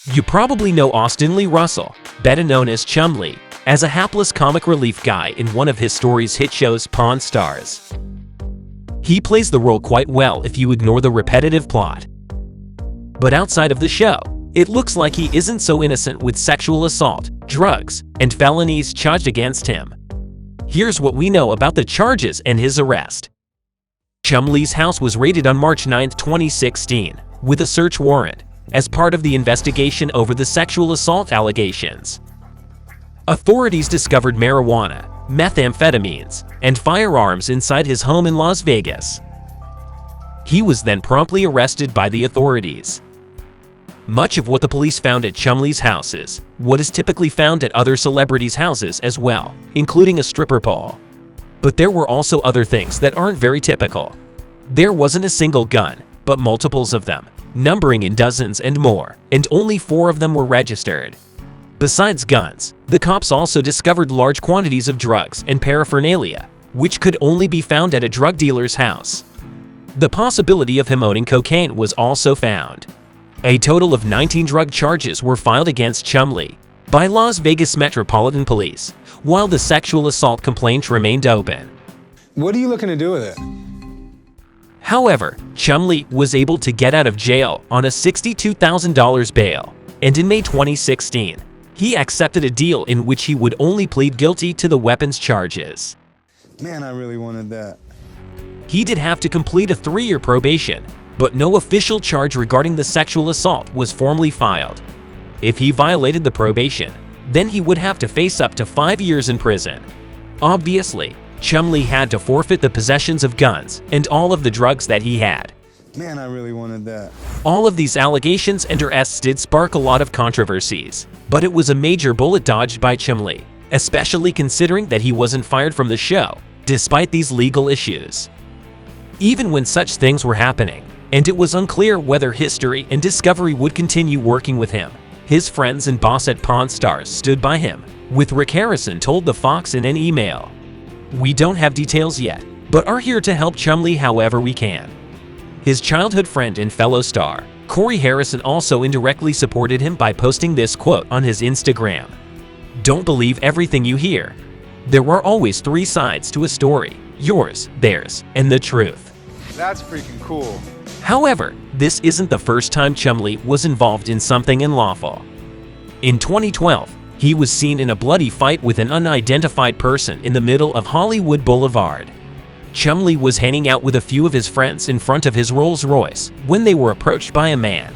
You probably know Austin Lee Russell, better known as Chumlee, as a hapless comic relief guy in one of his story's hit shows Pawn Stars. He plays the role quite well if you ignore the repetitive plot. But outside of the show, it looks like he isn't so innocent with sexual assault, drugs, and felonies charged against him. Here's what we know about the charges and his arrest. Chumlee's house was raided on March 9, 2016, with a search warrant, as part of the investigation over the sexual assault allegations. Authorities discovered marijuana, methamphetamines, and firearms inside his home in Las Vegas. He was then promptly arrested by the authorities. Much of what the police found at Chumlee's house is what is typically found at other celebrities' houses as well, including a stripper pole. But there were also other things that aren't very typical. There wasn't a single gun, but multiples of them, numbering in dozens and more, and only 4 of them were registered. Besides guns, the cops also discovered large quantities of drugs and paraphernalia, which could only be found at a drug dealer's house. The possibility of him owning cocaine was also found. A total of 19 drug charges were filed against Chumlee by Las Vegas Metropolitan Police, while the sexual assault complaint remained open. What are you looking to do with it? However, Chumlee was able to get out of jail on a $62,000 bail, and in May 2016, he accepted a deal in which he would only plead guilty to the weapons charges. Man, I really wanted that. He did have to complete a 3-year probation, but no official charge regarding the sexual assault was formally filed. If he violated the probation, then he would have to face up to 5 years in prison. Obviously, Chumlee had to forfeit the possessions of guns and all of the drugs that he had. Man, I really wanted that. All of these allegations and arrests did spark a lot of controversies, but it was a major bullet dodged by Chumlee, especially considering that he wasn't fired from the show, despite these legal issues. Even when such things were happening, and it was unclear whether History and Discovery would continue working with him, his friends and boss at Pawn Stars stood by him, with Rick Harrison told the Fox in an email. "We don't have details yet, but are here to help Chumlee however we can." His childhood friend and fellow star, Corey Harrison, also indirectly supported him by posting this quote on his Instagram. "Don't believe everything you hear. There are always 3 sides to a story: yours, theirs, and the truth." That's freaking cool. However, this isn't the first time Chumlee was involved in something unlawful. In 2012, he was seen in a bloody fight with an unidentified person in the middle of Hollywood Boulevard. Chumlee was hanging out with a few of his friends in front of his Rolls-Royce when they were approached by a man.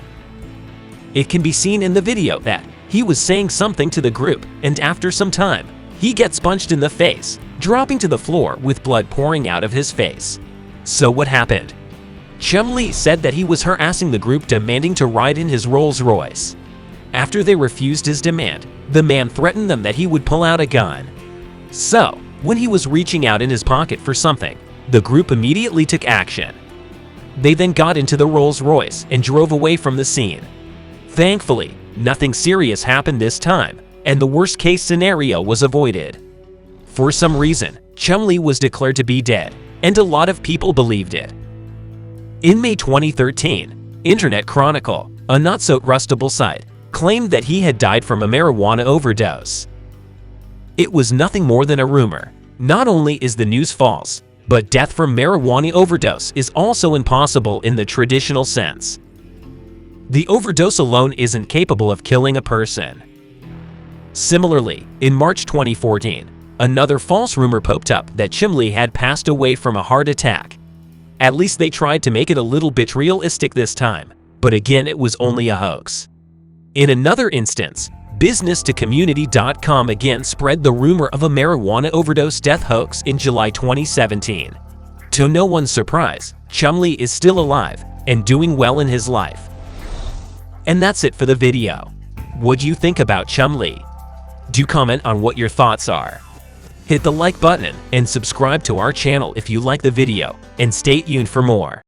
It can be seen in the video that he was saying something to the group, and after some time, he gets punched in the face, dropping to the floor with blood pouring out of his face. So what happened? Chumlee said that he was harassing the group, demanding to ride in his Rolls-Royce. After they refused his demand, the man threatened them that he would pull out a gun. So, when he was reaching out in his pocket for something, the group immediately took action. They then got into the Rolls-Royce and drove away from the scene. Thankfully, nothing serious happened this time, and the worst-case scenario was avoided. For some reason, Chumlee was declared to be dead, and a lot of people believed it. In May 2013, Internet Chronicle, a not-so-trustable site, claimed that he had died from a marijuana overdose. It was nothing more than a rumor. Not only is the news false, but death from marijuana overdose is also impossible in the traditional sense. The overdose alone isn't capable of killing a person. Similarly, in March 2014, another false rumor popped up that Chumlee had passed away from a heart attack. At least they tried to make it a little bit realistic this time, but again it was only a hoax. In another instance, BusinessToCommunity.com again spread the rumor of a marijuana overdose death hoax in July 2017. To no one's surprise, Chumlee is still alive and doing well in his life. And that's it for the video. What do you think about Chumlee? Do comment on what your thoughts are. Hit the like button and subscribe to our channel if you like the video, and stay tuned for more.